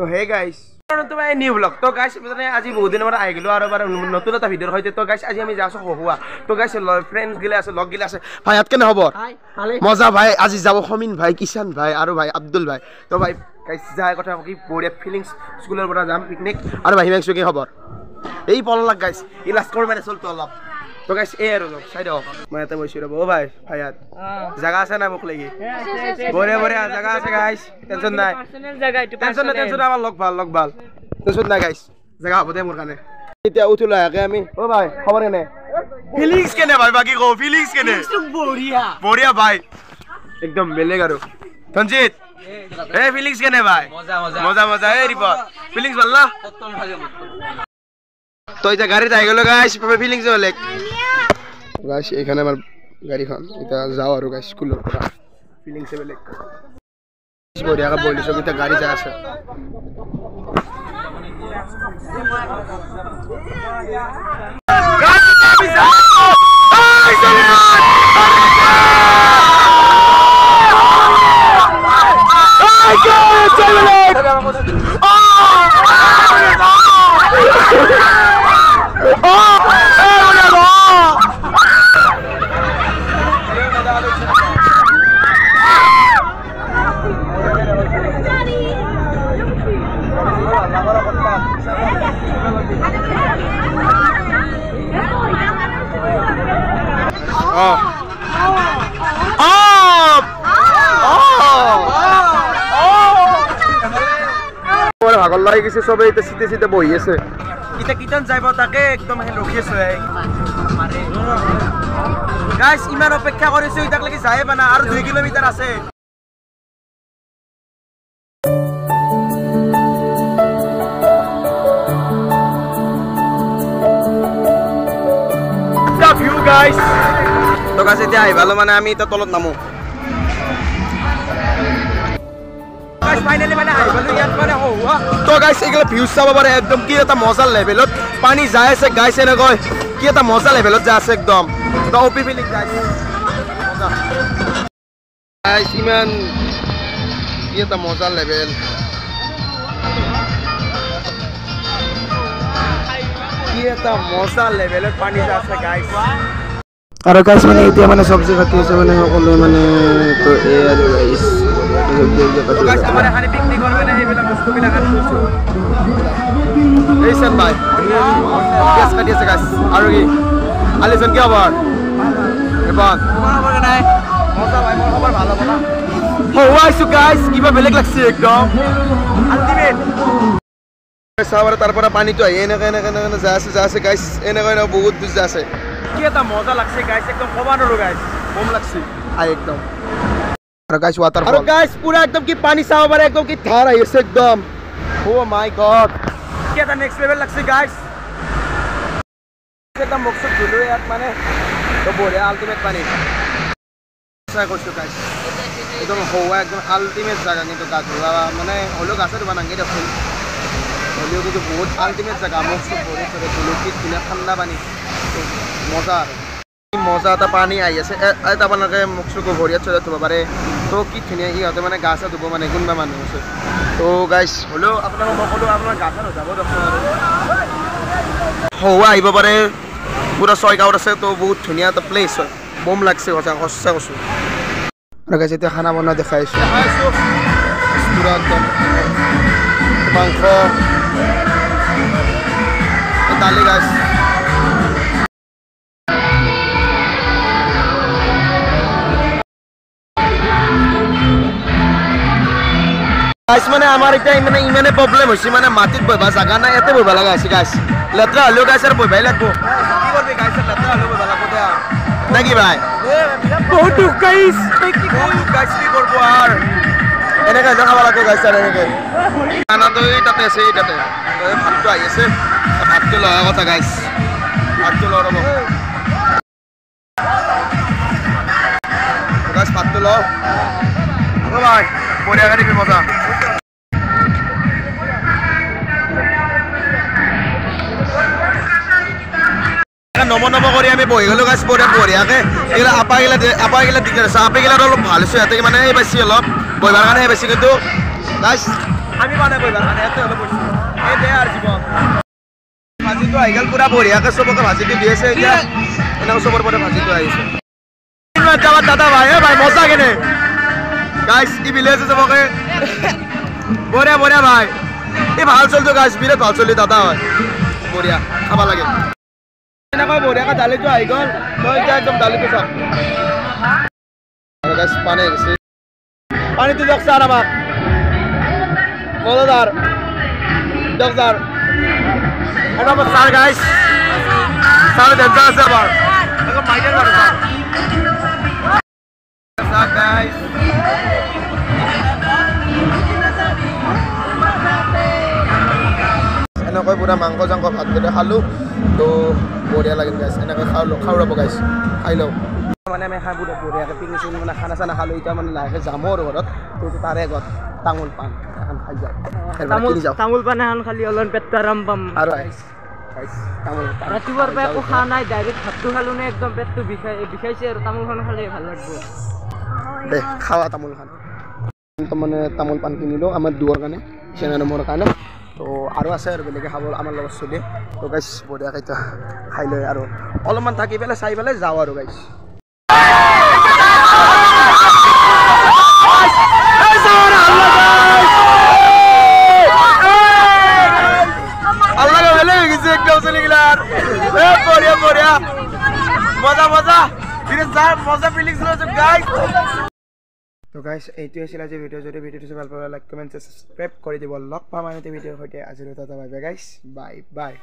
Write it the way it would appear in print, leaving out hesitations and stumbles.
তো hey guys তোমাৰ new blog তো গাইস মানে আজি বহুত দিনৰ পৰা আহি গলো আৰু এবাৰ নতুন এটা ভিডিঅ'ৰ সৈতে তো গাইস আজি আমি যাইছো হহুৱা তো গাইস ফ্ৰেণ্ডছ গিলা আছে লগ গিলা আছে ভাই ইয়াত কেনে খবৰ মজা ভাই আজি যাব খমিন ভাই কিষান ভাই আৰু ভাই আব্দুল ভাই তো ভাই গাইস যায় কথা কি বঢ়িয়া ফিলিংস স্কুলৰ পৰা যাম পিকনিক আৰু ভাই হিমাংশু কি খবৰ এই পল লাগ গাইস ই লাষ্ট কৰ মানে চলতো অলপ তো গাইস এই আৰু সাইড হওক মই এটা বসি ৰব ও ভাই ভাইয়াত জায়গা আছে না মোক লাগি বঢ়িয়া বঢ়িয়া জায়গা আছে গাইস টেনশন নাই পার্সোনাল জায়গা একটু টেনশন আমার লগ ভাল টেনশন নাই গাইস জায়গা হ'ব দে মোৰ কানে এতিয়া উঠিলো আগে আমি ও ভাই খবৰ কেনে ফিলিংস কেনে ভাই বাকি কো ফিলিংস কেনে বঢ়িয়া বঢ়িয়া ভাই একদম বেলেগ আৰু সঞ্জিত এ ফিলিংস কেনে ভাই মজা মজা এ রিপোর্ট ফিলিংস ভাল না তো এটা গাড়িতে আই গেল গাইস ফিলিংস বেলেগ গাইস এখানে আমার গাড়িখন এটা যাও আৰু গাইস স্কুলৰ পৰা ফিলিংস বেলেগ বঢ়িয়া বলি সব এটা গাড়ি যা আছে ভাগৰ লাগি গৈছে সবে এটা সিতে সিতে বহি আছে কিটা কিটান যাইব তাকে একদম ৰখি আছে গাইস ইমান অপেক্ষা কৰিছো ইটাক লাগি যায় বানা আৰু 2 কিলোমিটাৰ আছে the view guys তো গাইস এতিয়া আই ভালো মানে আমি এটা তলত নামো ফাইনালি মানে আই ভালো ইয়াত মানে হওয়া তো গাইস এগুলা ভিউজ চাব পারে একদম কি এটা মজা লেভেলত পানী যায় আছে গাইস এনে কয় কি এটা মজা লেভেলত যায় আছে একদম তো ওপি ফিলিং গাইস মজা গাইস ইমান কি এটা মজা লেভেল কি এটা মজা লেভেলত পানী যায় আছে গাইস আৰু গাইস মানে এতিয়া মানে সবজি খাতি আছে মানে সকলো মানে তো এ আৰু গাইস তো গাইস আমাৰ এখানে পিকনিক করবে না এইবিলাক বস্তু বিলাক আনিছো এই সব ভাই গ্যাস কাটি আছে গাইস আৰু কি আলিজন কি খবৰ এবাৰ তোমাৰ খবৰ নাই মজা ভাই মোৰ খবৰ ভালো বলা হওয়াইছো গাইস কিবা বেলেগ লাগছে একদম আল্টিমেট সাবরে তারপরে পানি তো এনে যায় আছে গাইস এনে কই না বহুত দূর যায় আছে কি এটা মজা লাগছে গাইস একদম কমানো গাইস কম লাগছে আই একদম আর গাইস ওয়াটারফল আর গাইস পুরা একদম কি পানি চাও পারে একদম কি ধার আইছে একদম ও মাই গড কি এটা নেক্সট লেভেল লাগছে গাইস একদম মকসদ গুলো ইয়াত মানে তো বঢ়িয়া আল্টিমেট পানি ট্রাই করছো গাইস একদম হওয়া একদম আল্টিমেট জায়গা কিন্তু গাছ মানে হলো গাছের বানাঙ্গে দেখুন হলেও কিন্তু বহুত আল্টিমেট জায়গা মকসদ ভরে চলে গুলো কি ধুনীয়া ঠান্ডা পানি তো মজা মজা এটা পানী আহি আছে এটা আপোনালোকে মুখচুকো ভৰিয়াত চলাই থ'ব পাৰে তো কি ধুনীয়া ইহঁতে মানে গা চা ধুব মানে কোনোবা মানুহ আছে তো গাইছ হ'লেও আপোনালোকক মই ক'লোঁ আপোনাৰ গা চা নুধাব দেখোন হওৱা আহিব পাৰে পুৰা 6 গাঁৱত আছে তো বহুত ধুনীয়া এটা প্লেচ হয় বম লাগছে সঁচা কৈছোঁ আৰু গাইছ এতিয়া খানা বনোৱা দেখাই আছোঁ পুৰা একদম মাংস দালি গাইছ গাইস মানে আমার এটা মানে ইমানে প্রবলেম হইছে মানে মাটিত বইবা জায়গা নাই এতে বইবা লাগা আছে গাইস লেত্রা হলো গাইস আর বইবাই লাগবো কি করবে গাইস লেত্রা হলো বইবা লাগবো দা নাকি ভাই বহুত দুঃখ গাইস কি করব আর এনে গাইস খাওয়া লাগবো গাইস আর এনে খানা তো এইটাতে আছে এইটাতে ভাতটো আই আছে ভাতটো লওয়া কথা গাইস ভাতটো লওয়া রব গাইস ভাতটো লও ও ভাই পরে গাড়ি পে মজা নম কৰি আমি বহি গ'লো গাইছ বঢ়িয়াকে এইগিলা আপাগিলা দিগদাৰ আছে আপাগিলা অলপ ভাল হৈছে সিহঁতে মানে এই বেছি অলপ বহিবৰ কাৰণে বেছি কিন্তু গাইছ আমি মানে কইবা মানে এত হলো বসছি এই দে আর জীবন ভাজিটো আইগাল পুরা বঢ়িয়াকে সবকে ভাজিটো দিয়েছে এতিয়া এনে সবৰ পৰে ভাজিটো আহিছে যাবা দাদা ভাই এ ভাই মজা কেনে গাইস ই ভিলেজ সবকে বঢ়িয়া বঢ়িয়া ভাই এই ভাল চলতো গাইস বিৰাট ভাল চলি দাদা হয় বঢ়িয়া খাবা লাগে এনেকৈ বঢ়িয়াকে দালিটো আহি গ'ল তই এতিয়া একদম দালিটো চাপ আৰু গাইস পানী আছে পানীটো দিয়ক স্যার আমাক মজাদার দিয়ক স্যার এটা আমার স্যার গাইস স্যার দেনটা আছে আবার এখন মাইকেল মারো স্যার স্যার গাইস এনেকৈ পুরা মাংস জাংক ভাত দৰে খালো তো বঢ়িয়া লাগিল গাইস এনেকৈ খাও ৰব গাইস খাই লও মানে আমি খাই পুৰা বঢ়িয়াকৈ পিকনিক চিকনিক মানে খানা চানা খালো এতিয়া মানে লাহেকৈ যাম আৰু ঘৰত তো তাৰে আগত তামোল পাণ এখন খাই যাওঁ তামোল পাণ এখন খালি অলপ পেটটো আৰাম পাম আৰু তামোল ৰাতিপুৱাৰ পৰা একো খোৱা নাই ডাইৰেক্ট ভাতটো খালো নে একদম পেটটো বিষাইছে আৰু তামোলখন খালে ভাল লাগব দে খাৱা তামোল খান মানে তামোল পাণ কিনিলোঁ আমাৰ দুৱাৰ কাৰণে চেনেল মোৰ কাৰণে তো আৰু আছে আৰু বেলেগে খাব আমাৰ লগত চলি তো গাইছ বঢ়িয়াকৈ এতিয়া খাই লৈ আৰু অলপমান থাকি পেলাই চাই পেলাই যাওঁ আৰু গাইছ তো গাইছ এইটোৱে আছিল আজি ভিডিঅ' যদি ভিডিঅ'টো ভাল পালে লাইক কমেণ্ট সাবস্ক্ৰাইব কৰি দিব লগ পাম আন এটা ভিডিঅ'ৰ সৈতে আজিলৈ টাটা বাই বাই গাইছ বাই বাই